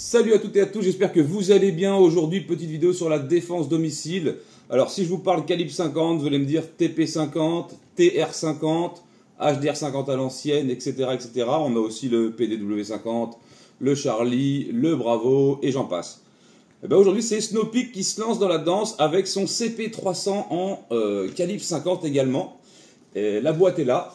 Salut à toutes et à tous, j'espère que vous allez bien. Aujourd'hui, petite vidéo sur la défense domicile. Alors si je vous parle calibre 50, vous allez me dire TP50, TR50, HDR50 à l'ancienne, etc., etc. On a aussi le PDW50, le Charlie, le Bravo et j'en passe. Et ben aujourd'hui, c'est Snow-Peak qui se lance dans la danse avec son CP300 en calibre 50 également. Et la boîte est là.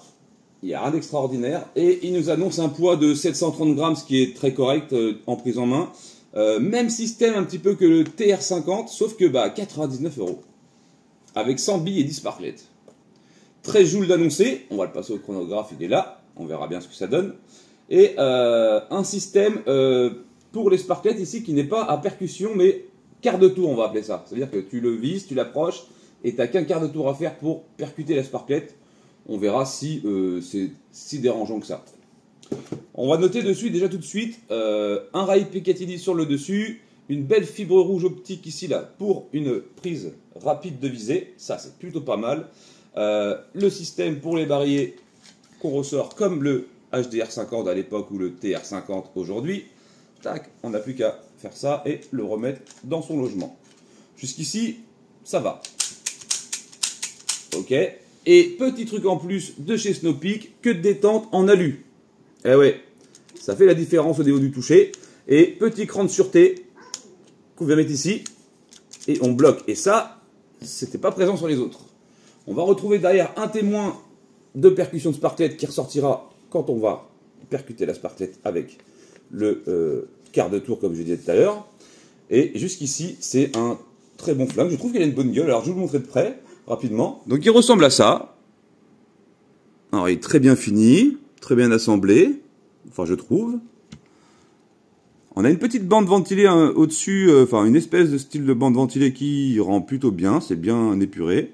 Il n'y a rien d'extraordinaire. Et il nous annonce un poids de 730 grammes, ce qui est très correct en prise en main. Même système un petit peu que le TR50, sauf que 99 €. Avec 100 billes et 10 sparklets. 13 joules d'annoncé. On va le passer au chronographe, il est là. On verra bien ce que ça donne. Et un système pour les sparklets ici qui n'est pas à percussion, mais quart de tour, on va appeler ça. C'est-à-dire que tu le vises, tu l'approches, et tu n'as qu'un quart de tour à faire pour percuter la sparklet. On verra si c'est si dérangeant que ça. On va noter dessus déjà tout de suite un rail Picatinny sur le dessus, une belle fibre rouge optique ici là pour une prise rapide de visée, ça c'est plutôt pas mal. Le système pour les barilles qu'on ressort comme le HDR50 à l'époque ou le TR50 aujourd'hui. Tac, on n'a plus qu'à faire ça et le remettre dans son logement. Jusqu'ici, ça va. Ok. Et petit truc en plus de chez Snow-Peak, que de détente en alu. Eh ouais, ça fait la différence au niveau du toucher. Et petit cran de sûreté qu'on vient mettre ici. Et on bloque. Et ça, c'était pas présent sur les autres. On va retrouver derrière un témoin de percussion de sparklet qui ressortira quand on va percuter la sparklet avec le quart de tour comme je disais tout à l'heure. Et jusqu'ici, c'est un très bon flingue. Je trouve qu'il a une bonne gueule. Alors je vais vous le montrer de près. Rapidement. Donc il ressemble à ça. Alors il est très bien fini, très bien assemblé, enfin je trouve. On a une petite bande ventilée au-dessus, enfin une espèce de style de bande ventilée qui rend plutôt bien, c'est bien épuré.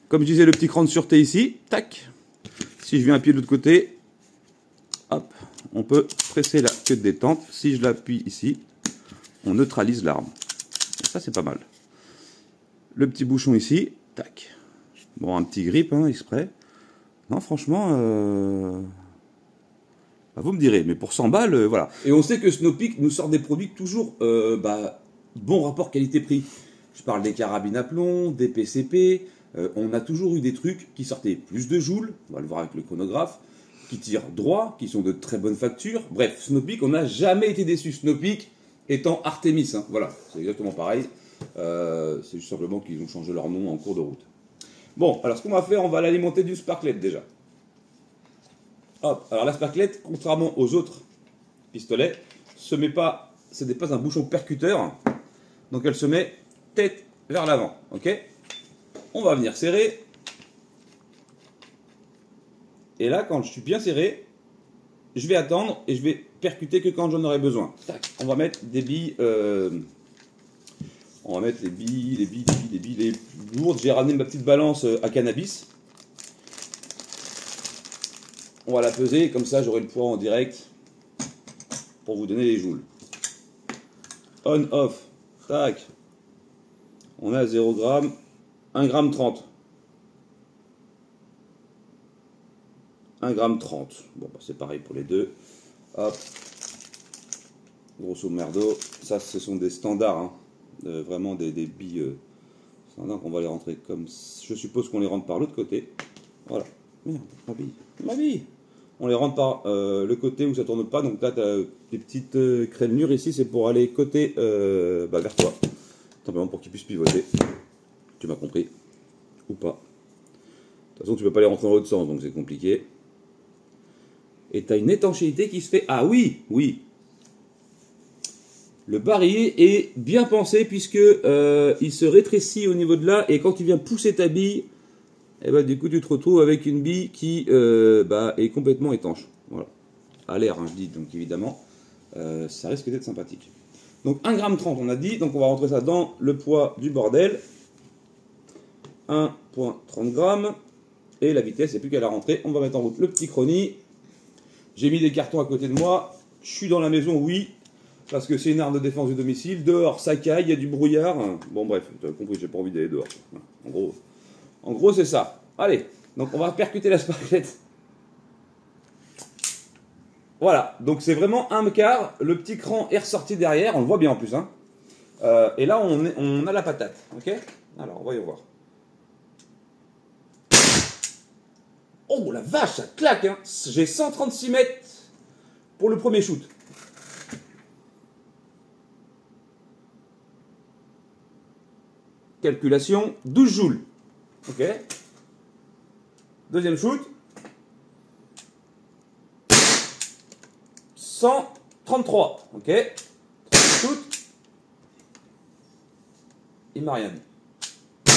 Comme je disais, le petit cran de sûreté ici, tac. Si je viens appuyer de l'autre côté, hop, on peut presser la queue de détente. Si je l'appuie ici, on neutralise l'arme. Ça c'est pas mal. Le petit bouchon ici, tac. Bon, un petit grip, hein, exprès. Non, franchement, vous me direz, mais pour 100 balles, voilà. Et on sait que Snow-Peak nous sort des produits toujours bon rapport qualité-prix. Je parle des carabines à plomb, des PCP. On a toujours eu des trucs qui sortaient plus de joules, on va le voir avec le chronographe, qui tirent droit, qui sont de très bonne facture. Bref, Snow-Peak, on n'a jamais été déçu. Snow-Peak étant Artemis, hein, voilà, c'est exactement pareil. C'est juste simplement qu'ils ont changé leur nom en cours de route. Bon, alors ce qu'on va faire, on va l'alimenter du sparklet déjà. Hop, alors la sparklet, contrairement aux autres pistolets, ce n'est pas un bouchon percuteur, donc elle se met tête vers l'avant, ok? On va venir serrer, et là, quand je suis bien serré, je vais attendre et je vais percuter que quand j'en aurai besoin. Tac, on va mettre des billes... On va mettre les billes les lourdes. J'ai ramené ma petite balance à cannabis. On va la peser, comme ça j'aurai le poids en direct pour vous donner les joules. On, off, tac. On a 0 g, 1 g 30. 1 g 30. Bon, c'est pareil pour les deux. Hop. Grosso merdo, ça ce sont des standards, hein. Vraiment des billes standards qu'on va les rentrer comme... Je suppose qu'on les rentre par l'autre côté. Voilà. Merde, ma bille. On les rentre par le côté où ça tourne pas. Donc là, tu as des petites crénelures ici. C'est pour aller côté vers toi. Simplement pour qu'ils puissent pivoter. Tu m'as compris. Ou pas. De toute façon, tu peux pas les rentrer dans l'autre sens. Donc c'est compliqué. Et tu as une étanchéité qui se fait... Ah oui, oui. Le barillet est bien pensé puisque il se rétrécit au niveau de là et quand tu viens pousser ta bille, du coup tu te retrouves avec une bille qui est complètement étanche. Voilà. À l'air, hein, je dis, donc évidemment, ça risque d'être sympathique. Donc 1 g 30 on a dit, donc on va rentrer ça dans le poids du bordel. 1,30 g et la vitesse, il n'y a plus qu'à la rentrée. On va mettre en route le petit chrony. J'ai mis des cartons à côté de moi. Je suis dans la maison, oui. Parce que c'est une arme de défense du domicile. Dehors, ça caille, il y a du brouillard. Bon, bref, tu as compris, j'ai pas envie d'aller dehors. En gros, c'est ça. Allez, donc on va percuter la sparklet Voilà, donc c'est vraiment un quart. Le petit cran est ressorti derrière, on le voit bien en plus. Hein. Et là, on a la patate. Ok. Alors, voyons voir. Oh la vache, ça claque. Hein. J'ai 136 mètres pour le premier shoot. Calculation, 12 joules. Ok. Deuxième shoot. 133. Ok. Troisième shoot. Il m'a rien dit.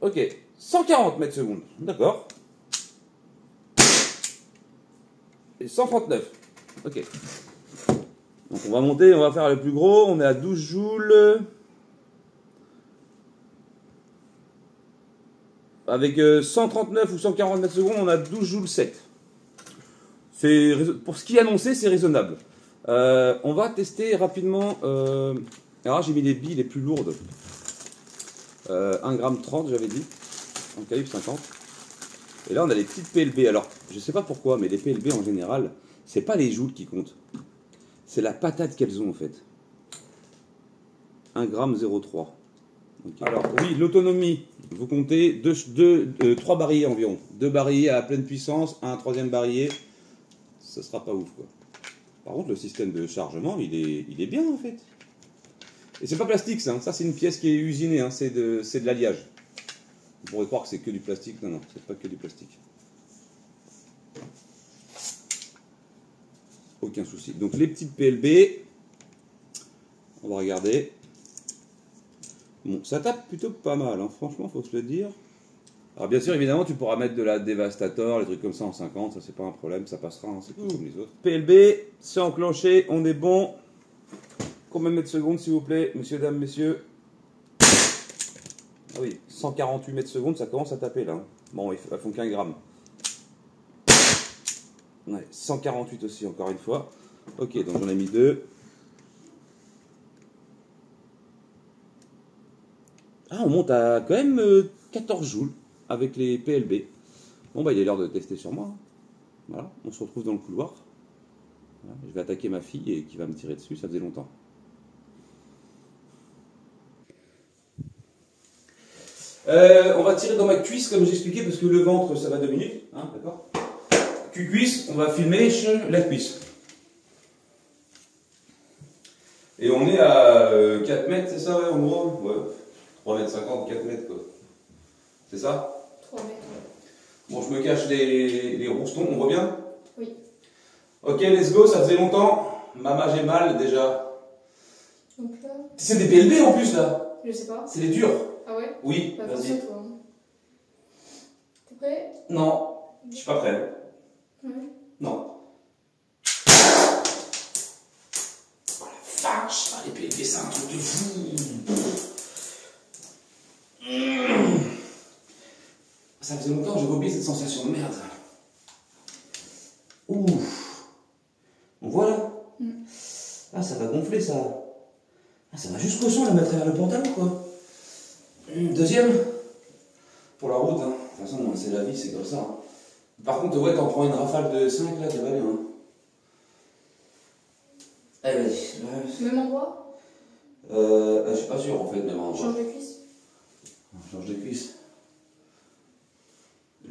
Ok. 140 mètres secondes. D'accord. Et 139. Ok. Donc on va monter, on va faire le plus gros. On est à 12 joules. Avec 139 ou 140 mètres secondes, on a 12 joules 7. Pour ce qui est annoncé, c'est raisonnable. On va tester rapidement. Alors j'ai mis les billes les plus lourdes. 1,30 g j'avais dit. En calibre 50. Et là on a les petites PLB. Alors je sais pas pourquoi, mais les PLB en général, c'est pas les joules qui comptent. C'est la patate qu'elles ont en fait. 1,03 g. Okay. Alors oui, l'autonomie, vous comptez 3 barilles environ. 2 barilles à pleine puissance, un troisième barillet, ça sera pas ouf quoi. Par contre le système de chargement il est bien en fait. Et c'est pas plastique ça, ça c'est une pièce qui est usinée, hein. C'est de l'alliage. Vous pourrez croire que c'est que du plastique, non, c'est pas que du plastique. Aucun souci. Donc les petites PLB, on va regarder. Bon, ça tape plutôt pas mal, hein. Franchement, faut se le dire. Alors bien sûr, évidemment, tu pourras mettre de la Devastator, les trucs comme ça en 50, ça c'est pas un problème, ça passera, hein, c'est tout comme les autres. PLB, c'est enclenché, on est bon. Combien de mètres secondes, s'il vous plaît, messieurs, dames, messieurs? Ah oui, 148 mètres secondes, ça commence à taper là. Hein. Bon, elles font qu'un gramme. Ouais, 148 aussi, encore une fois. Ok, donc j'en ai mis 2. Ah, on monte à quand même 14 joules avec les PLB. Bon, bah, il est l'heure de tester sur moi. Hein. Voilà, on se retrouve dans le couloir. Voilà, je vais attaquer ma fille et qui va me tirer dessus, ça faisait longtemps. On va tirer dans ma cuisse, comme j'expliquais, parce que le ventre, ça va 2 minutes. Hein, d'accord ? Cuisse, on va filmer la cuisse. Et on est à 4 mètres, c'est ça, ouais, en gros? Ouais. 3 mètres 50, 4 mètres quoi. C'est ça? 3 mètres. Bon, je me cache les roustons, on voit bien? Oui. Ok, let's go, ça faisait longtemps. Maman, j'ai mal déjà. Donc là. C'est des PLB en plus là? Je sais pas. C'est les durs. Ah ouais? Oui, bah, vas-y. toi. T'es prêt? Non, je suis pas prêt. Ouais. Non. Oh la vache, les PLB c'est un truc de fou. Ça faisait longtemps que j'avais oublié cette sensation de merde. Ouf. On voit là? Ah, ça va gonfler ça. Ah, ça va jusqu'au son, là, à travers le pantalon quoi. Deuxième. Pour la route, hein. De toute façon, c'est la vie, c'est comme ça. Hein. Par contre, ouais, t'en prends une rafale de 5 là, ça va bien. Hein. Allez, vas-y. Même endroit? Je suis pas sûr en fait, même endroit. Change de cuisse? On change de cuisse.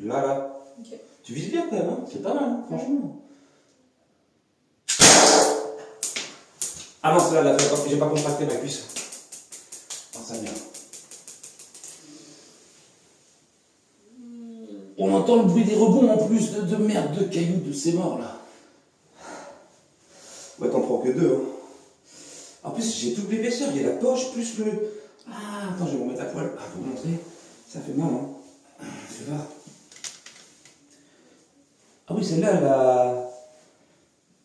Là. Ok. Tu vises bien quand même, hein. C'est pas mal, hein, franchement. Ah non, c'est là, j'ai pas contracté ma cuisse. Ah, ça vient. On entend le bruit des rebonds en plus de merde, de cailloux, de ces morts là. Ouais, t'en prends que 2. Hein. En plus, j'ai toute l'épaisseur, il y a la poche plus le. Ah, attends, je vais me remettre à poil. Ah, pour vous montrer. Ça fait mal, hein. Fais voir. Ah oui, celle-là, elle a.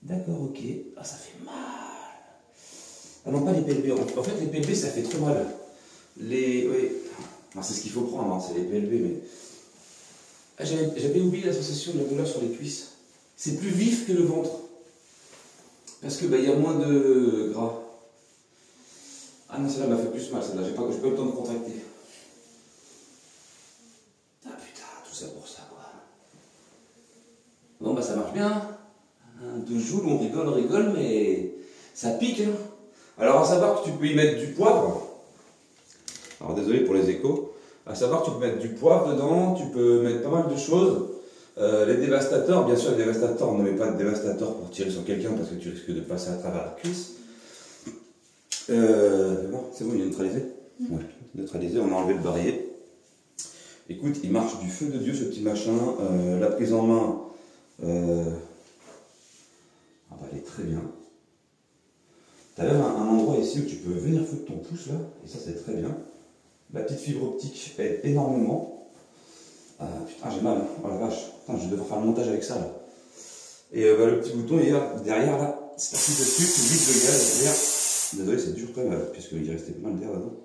D'accord, ok. Ah, ça fait mal. Ah non, pas les PLB. En fait, les PLB, ça fait trop mal. Oui. C'est ce qu'il faut prendre, hein, c'est les PLB, mais. Ah, j'avais oublié la sensation de la douleur sur les cuisses. C'est plus vif que le ventre. Parce que y a moins de gras. Ah non, celle-là m'a fait plus mal, celle-là. J'ai pas eu le temps de contracter. Ah putain, tout ça pour ça, quoi. Bon, ça marche bien. de Joule, on rigole, mais ça pique. Hein. Alors, à savoir que tu peux y mettre du poivre. Alors, désolé pour les échos. À savoir que tu peux mettre du poivre dedans, tu peux mettre pas mal de choses. Les dévastateurs, bien sûr, les dévastateurs, on ne met pas de dévastateur pour tirer sur quelqu'un parce que tu risques de passer à travers la cuisse. C'est bon, il est neutralisé. Ouais, neutralisé, on a enlevé le barillet. Écoute, il marche du feu de Dieu ce petit machin. La prise en main, elle est très bien. Tu as même un endroit ici où tu peux venir foutre ton pouce là, et ça c'est très bien. La petite fibre optique aide énormément. Putain, j'ai mal, hein. Oh la vache, putain, je vais devoir faire le montage avec ça là. Et le petit bouton derrière là, c'est parti dessus, tu vides le gaz derrière. Désolé, c'est dur quand même, puisqu'il restait pas mal d'air là-dedans.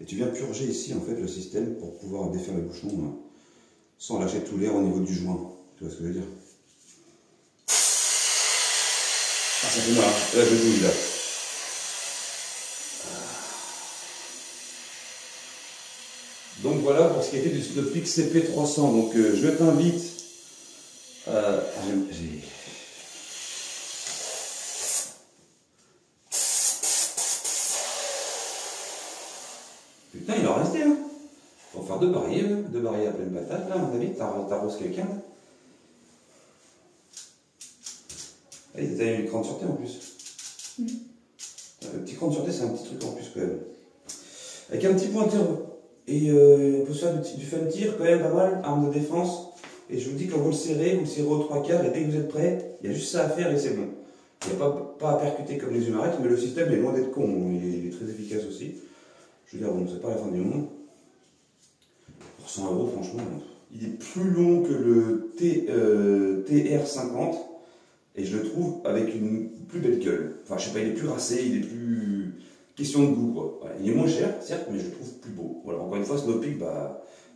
Et tu viens purger ici en fait le système pour pouvoir défaire le bouchon sans lâcher tout l'air au niveau du joint. Tu vois ce que je veux dire? Ah, ça fait mal, hein. Là je joue là. Donc voilà pour ce qui était du Snowflix CP300. Donc je t'invite. Putain, il en restait, hein. Faut faire deux barilles à pleine patate, là, à mon avis, t'arroses quelqu'un. Ah, il a une crâne sur thé en plus. Le petit crâne sur thé, c'est un petit truc en plus quand même. Avec un petit pointeur. Et on peut se faire du fun tir quand même pas mal, arme de défense. Et je vous dis, quand vous le serrez aux 3/4, et dès que vous êtes prêt, il y a juste ça à faire et c'est bon. Il n'y a pas à percuter comme les humarettes, mais le système est loin d'être con, il est très efficace aussi. Je veux dire, bon, c'est pas la fin du monde. Pour 100 €, franchement, il est plus long que le TR50 et je le trouve avec une plus belle gueule. Enfin, je sais pas, il est plus racé, il est plus. Question de goût, quoi. Voilà. Il est moins cher, certes, mais je le trouve plus beau. Voilà, encore une fois, Snowpeak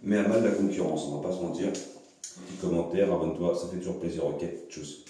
met à mal la concurrence, on va pas se mentir. Petit commentaire, abonne-toi, ça fait toujours plaisir. Ok, tchuss.